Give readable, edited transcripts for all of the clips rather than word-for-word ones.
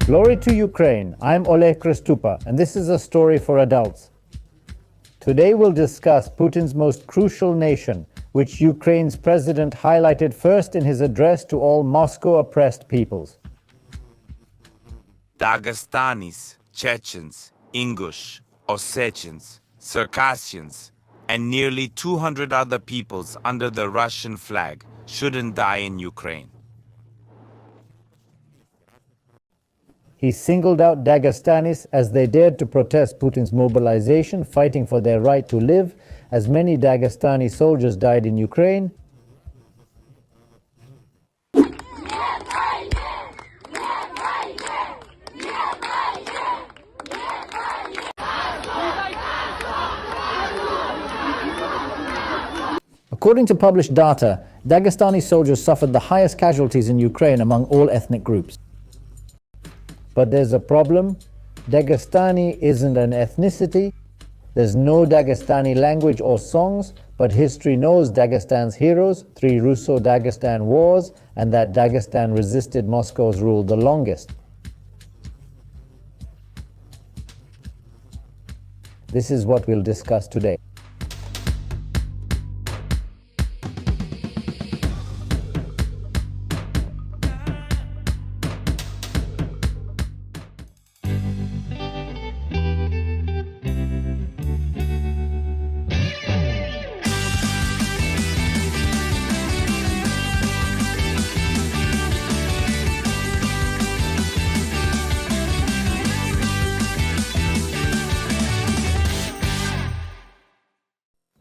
Glory to Ukraine. I'm Oleg Kristupa, and this is a story for adults. Today we'll discuss Putin's most crucial nation, which Ukraine's president highlighted first in his address to all Moscow-oppressed peoples. Dagestanis, Chechens, Ingush, Ossetians, Circassians, and nearly 200 other peoples under the Russian flag shouldn't die in Ukraine. He singled out Dagestanis as they dared to protest Putin's mobilization, fighting for their right to live, as many Dagestani soldiers died in Ukraine. According to published data, Dagestani soldiers suffered the highest casualties in Ukraine among all ethnic groups. But there's a problem. Dagestani isn't an ethnicity. There's no Dagestani language or songs, but history knows Dagestan's heroes, 3 Russo-Dagestan wars, and that Dagestan resisted Moscow's rule the longest. This is what we'll discuss today.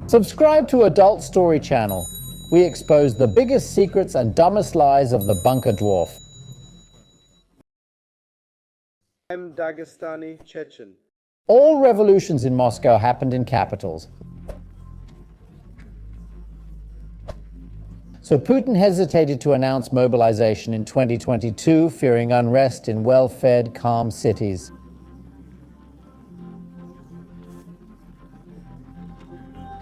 Subscribe to Adult Story Channel. We expose the biggest secrets and dumbest lies of the bunker dwarf. I'm Dagestani Chechen. All revolutions in Moscow happened in capitals. So Putin hesitated to announce mobilization in 2022, fearing unrest in well-fed, calm cities.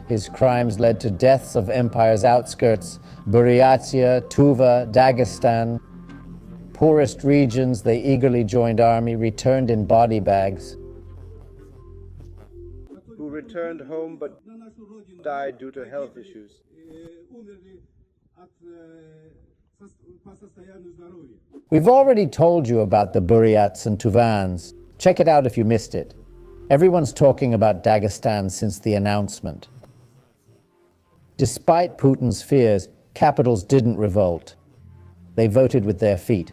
His crimes led to deaths of empire's outskirts, Buryatia, Tuva, Dagestan. Poorest regions, they eagerly joined army, returned in body bags. Who returned home but died due to health issues. We've already told you about the Buryats and Tuvans. Check it out if you missed it. Everyone's talking about Dagestan since the announcement. Despite Putin's fears, capitals didn't revolt. They voted with their feet.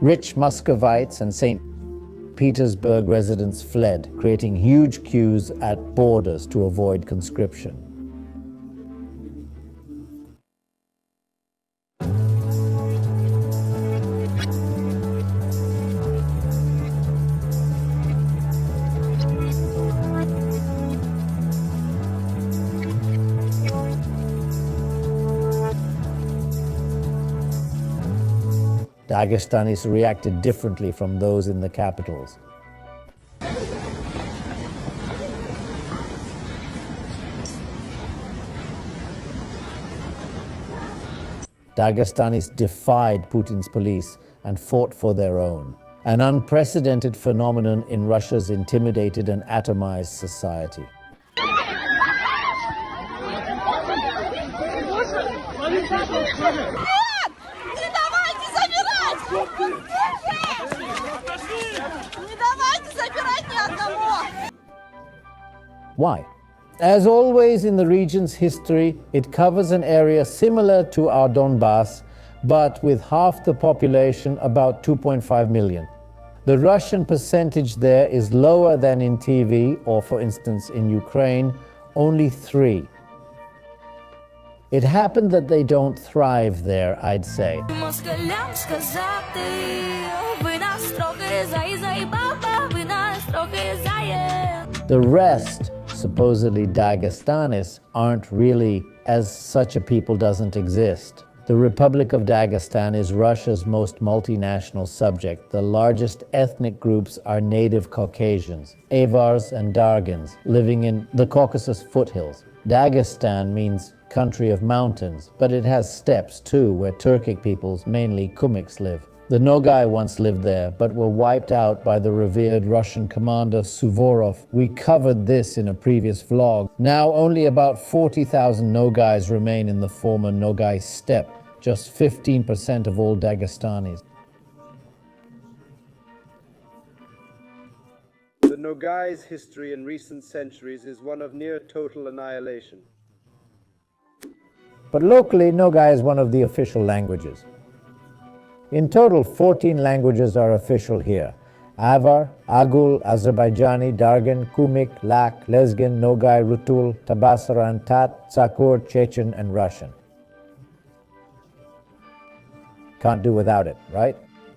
Rich Muscovites and St. Petersburg residents fled, creating huge queues at borders to avoid conscription. Dagestanis reacted differently from those in the capitals. Dagestanis defied Putin's police and fought for their own, an unprecedented phenomenon in Russia's intimidated and atomized society. Why? As always in the region's history, it covers an area similar to our Donbass, but with half the population, about 2.5 million. The Russian percentage there is lower than in TV, or for instance in Ukraine, only 3. It happened that they don't thrive there, I'd say. The rest, supposedly Dagestanis, aren't really, as such a people doesn't exist. The Republic of Dagestan is Russia's most multinational subject. The largest ethnic groups are native Caucasians, Avars and Dargins, living in the Caucasus foothills. Dagestan means country of mountains, but it has steppes too, where Turkic peoples, mainly Kumyks, live. The Nogai once lived there, but were wiped out by the revered Russian commander Suvorov. We covered this in a previous vlog. Now only about 40,000 Nogais remain in the former Nogai steppe, just 15% of all Dagestanis. The Nogai's history in recent centuries is one of near total annihilation. But locally, Nogai is one of the official languages. In total, 14 languages are official here. Avar, Agul, Azerbaijani, Dargan, Kumyk, Lak, Lezgin, Nogai, Rutul, Tabasaran, Tat, Tsakur, Chechen, and Russian. Can't do without it, right?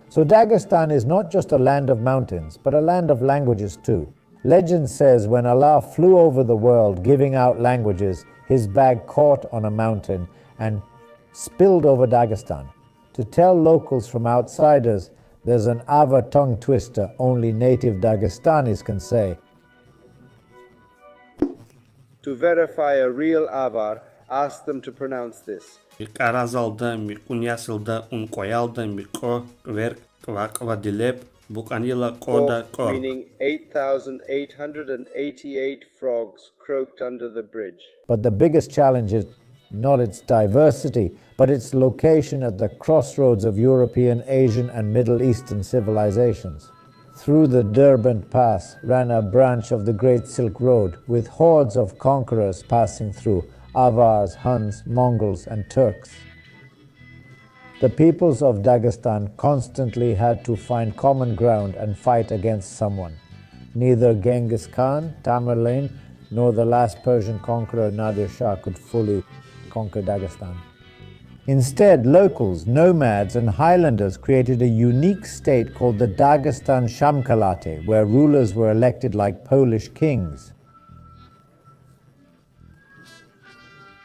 So Dagestan is not just a land of mountains, but a land of languages too. Legend says when Allah flew over the world giving out languages, his bag caught on a mountain and spilled over Dagestan. To tell locals from outsiders there's an Avar tongue twister only native Dagestanis can say. To verify a real Avar, ask them to pronounce this. Karazalda, Mikunyasilda, Unkoyalda, Miko, Ver, Kvakvadilep, Bukanila, Koda, Kor. Meaning 8,888 frogs croaked under the bridge. But the biggest challenge is not its diversity, but its location at the crossroads of European, Asian, and Middle Eastern civilizations. Through the Derbent Pass ran a branch of the Great Silk Road, with hordes of conquerors passing through, Avars, Huns, Mongols, and Turks. The peoples of Dagestan constantly had to find common ground and fight against someone. Neither Genghis Khan, Tamerlane, nor the last Persian conqueror Nadir Shah could fully conquer Dagestan. Instead, locals, nomads, and highlanders created a unique state called the Dagestan Shamkalate, where rulers were elected like Polish kings.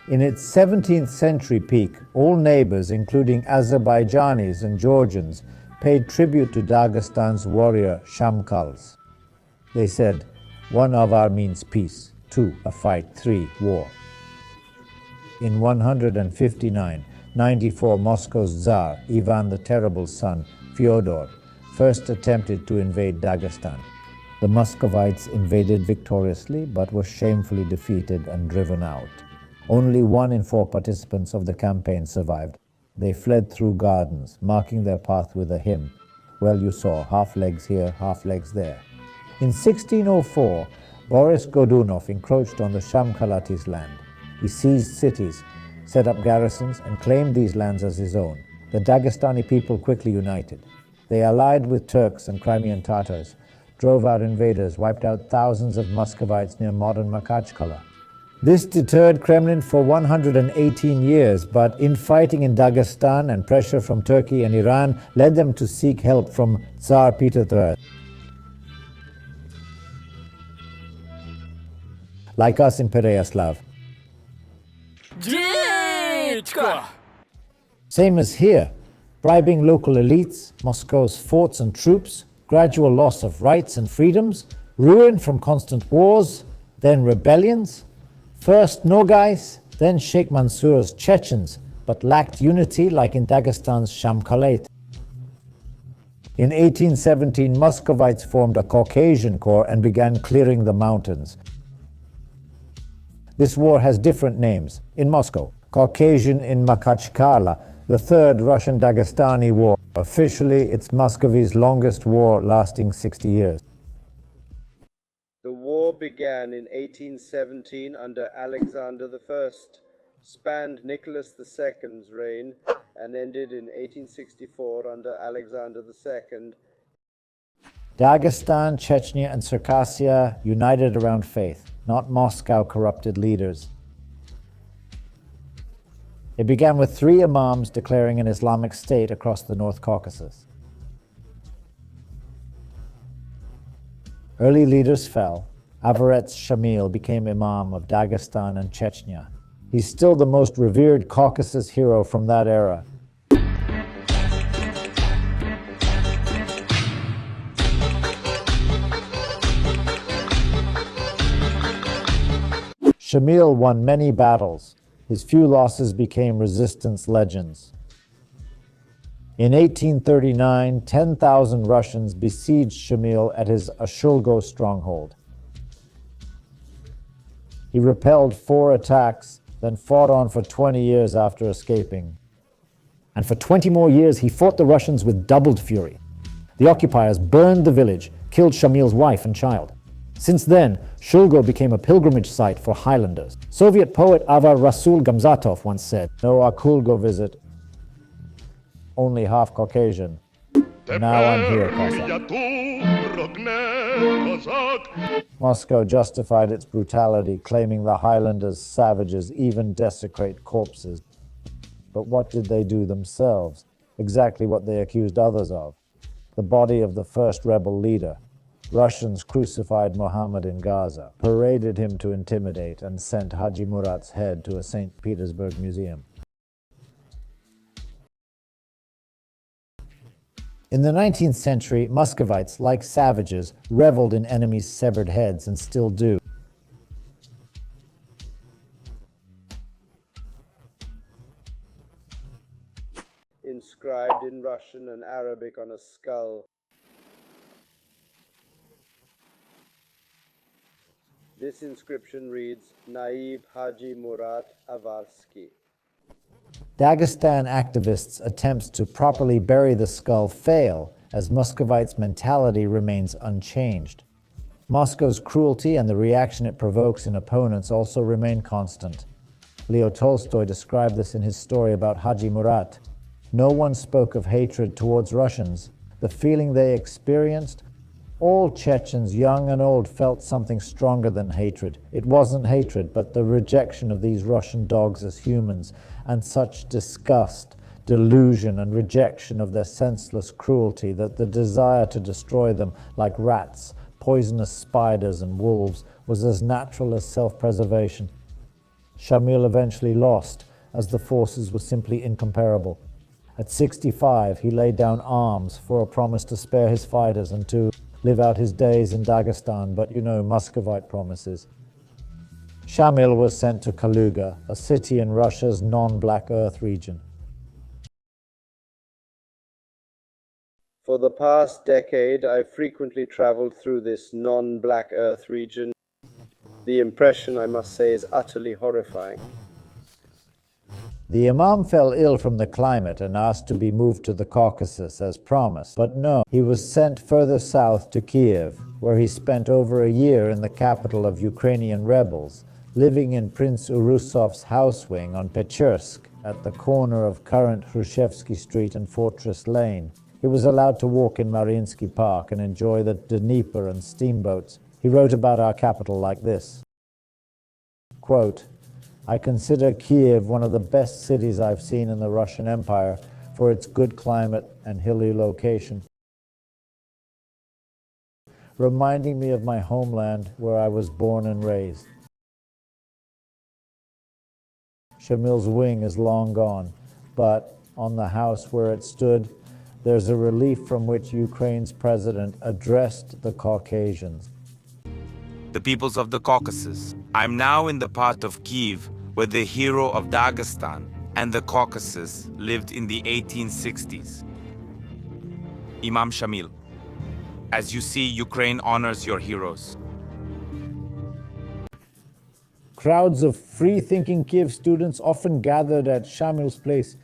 In its 17th century peak, all neighbors, including Azerbaijanis and Georgians, paid tribute to Dagestan's warrior Shamkals. They said, 1 Avar means peace, 2 a fight, 3 war. In 159, 94 Moscow's Tsar, Ivan the Terrible's son, Fyodor, first attempted to invade Dagestan. The Muscovites invaded victoriously, but were shamefully defeated and driven out. Only 1 in 4 participants of the campaign survived. They fled through gardens, marking their path with a hymn. Well, you saw, half legs here, half legs there. In 1604, Boris Godunov encroached on the Shamkalatis' land. He seized cities, set up garrisons, and claimed these lands as his own. The Dagestani people quickly united. They allied with Turks and Crimean Tatars, drove out invaders, wiped out thousands of Muscovites near modern Makhachkala. This deterred Kremlin for 118 years, but infighting in Dagestan and pressure from Turkey and Iran led them to seek help from Tsar Peter III. Like us in Pereyaslav. Same as here, bribing local elites, Moscow's forts and troops, gradual loss of rights and freedoms, ruin from constant wars, then rebellions. First Nogais, then Sheikh Mansur's Chechens, but lacked unity like in Dagestan's Shamkalate. In 1817, Muscovites formed a Caucasian corps and began clearing the mountains. This war has different names. In Moscow, Caucasian in Makhachkala, the Third Russian-Dagestani War. Officially, it's Muscovy's longest war, lasting 60 years. The war began in 1817 under Alexander I, spanned Nicholas II's reign, and ended in 1864 under Alexander II. Dagestan, Chechnya, and Circassia united around faith, not Moscow corrupted leaders. It began with 3 imams declaring an Islamic state across the North Caucasus. Early leaders fell. Imam Shamil became Imam of Dagestan and Chechnya. He's still the most revered Caucasus hero from that era. Shamil won many battles. His few losses became resistance legends. In 1839, 10,000 Russians besieged Shamil at his Ashulgo stronghold. He repelled 4 attacks, then fought on for 20 years after escaping. And for 20 more years, he fought the Russians with doubled fury. The occupiers burned the village, killed Shamil's wife and child. Since then, Shulgo became a pilgrimage site for Highlanders. Soviet poet Avar Rasul Gamzatov once said, "No Akulgo visit, only half Caucasian. Now I'm here, Cossack." Moscow justified its brutality, claiming the Highlanders' savages even desecrate corpses. But what did they do themselves? Exactly what they accused others of. The body of the first rebel leader. Russians crucified Muhammad in Gaza, paraded him to intimidate, and sent Haji Murat's head to a St. Petersburg museum. In the 19th century, Muscovites, like savages, reveled in enemies' severed heads and still do. Inscribed in Russian and Arabic on a skull. This inscription reads, Naib Haji Murat Avarsky. Dagestan activists' attempts to properly bury the skull fail, as Muscovites' mentality remains unchanged. Moscow's cruelty and the reaction it provokes in opponents also remain constant. Leo Tolstoy described this in his story about Haji Murat. No one spoke of hatred towards Russians. The feeling they experienced, all Chechens, young and old, felt something stronger than hatred. It wasn't hatred, but the rejection of these Russian dogs as humans, and such disgust, delusion, and rejection of their senseless cruelty that the desire to destroy them like rats, poisonous spiders, and wolves was as natural as self-preservation. Shamil eventually lost, as the forces were simply incomparable. At 65, he laid down arms for a promise to spare his fighters and to live out his days in Dagestan, but you know Muscovite promises. Shamil was sent to Kaluga, a city in Russia's non-Black Earth region. For the past decade, I've frequently traveled through this non-Black Earth region. The impression, I must say, is utterly horrifying. The Imam fell ill from the climate and asked to be moved to the Caucasus as promised, but no, he was sent further south to Kiev, where he spent over a year in the capital of Ukrainian rebels, living in Prince Urusov's house wing on Pechursk, at the corner of current Hrushevsky Street and Fortress Lane. He was allowed to walk in Mariinsky Park and enjoy the Dnieper and steamboats. He wrote about our capital like this, quote, "I consider Kiev one of the best cities I've seen in the Russian Empire for its good climate and hilly location, reminding me of my homeland where I was born and raised." Shamil's wing is long gone, but on the house where it stood, there's a relief from which Ukraine's president addressed the Caucasians. The peoples of the Caucasus. I'm now in the part of Kiev where the hero of Dagestan and the Caucasus lived in the 1860s. Imam Shamil. As you see, Ukraine honors your heroes. Crowds of free-thinking Kiev students often gathered at Shamil's place.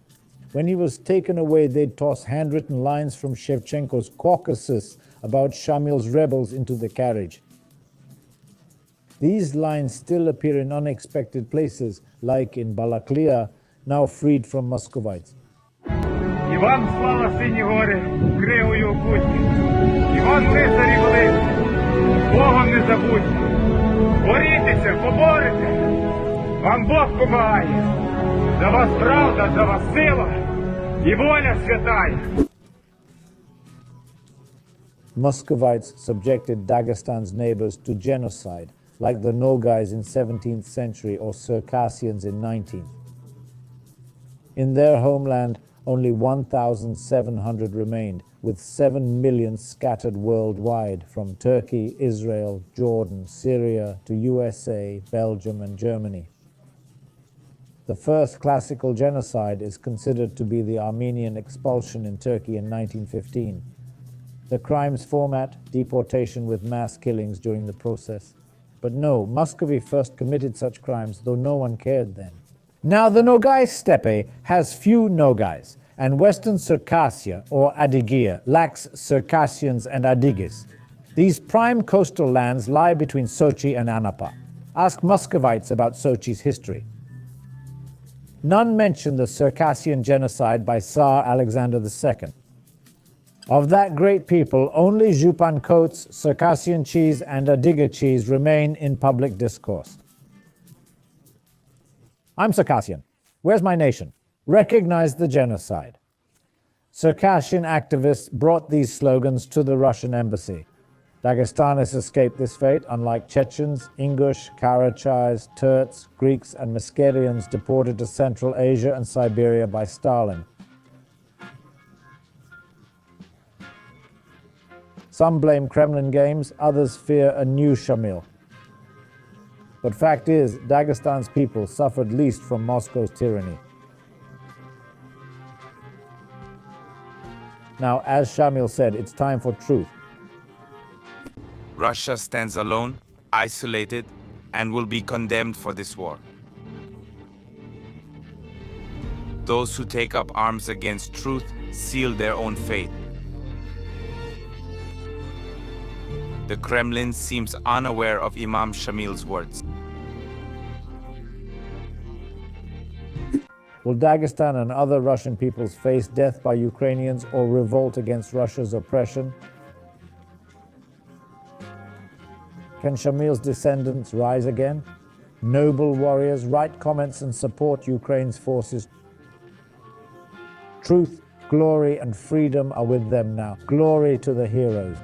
When he was taken away, they'd toss handwritten lines from Shevchenko's Caucasus about Shamil's rebels into the carriage. These lines still appear in unexpected places, like in Balaklia, now freed from Muscovites. І вам слава сині гори, кривою окутні, і вам лицарі великі, Богом не забудьте, борітеся, поборете, вам Бог помагає, за вас правда, за вас сила і воля святая. Muscovites subjected Dagestan's neighbors to genocide, like the Nogais in 17th century or Circassians in 19th. In their homeland, only 1,700 remained, with 7 million scattered worldwide, from Turkey, Israel, Jordan, Syria to USA, Belgium, and Germany. The first classical genocide is considered to be the Armenian expulsion in Turkey in 1915. The crime's format, deportation with mass killings during the process. But no, Muscovy first committed such crimes, though no one cared then. Now, the Nogay steppe has few Nogays, and Western Circassia, or Adygia, lacks Circassians and Adigis. These prime coastal lands lie between Sochi and Anapa. Ask Muscovites about Sochi's history. None mention the Circassian genocide by Tsar Alexander II. Of that great people, only Zhupan coats, Circassian cheese, and Adiga cheese remain in public discourse. I'm Circassian. Where's my nation? Recognize the genocide. Circassian activists brought these slogans to the Russian embassy. Dagestanis escaped this fate, unlike Chechens, Ingush, Karachais, Turks, Greeks, and Meskhetians deported to Central Asia and Siberia by Stalin. Some blame Kremlin games, others fear a new Shamil. But fact is, Dagestan's people suffered least from Moscow's tyranny. Now, as Shamil said, it's time for truth. Russia stands alone, isolated, and will be condemned for this war. Those who take up arms against truth seal their own fate. The Kremlin seems unaware of Imam Shamil's words. Will Dagestan and other Russian peoples face death by Ukrainians or revolt against Russia's oppression? Can Shamil's descendants rise again? Noble warriors, write comments and support Ukraine's forces. Truth, glory, and freedom are with them now. Glory to the heroes.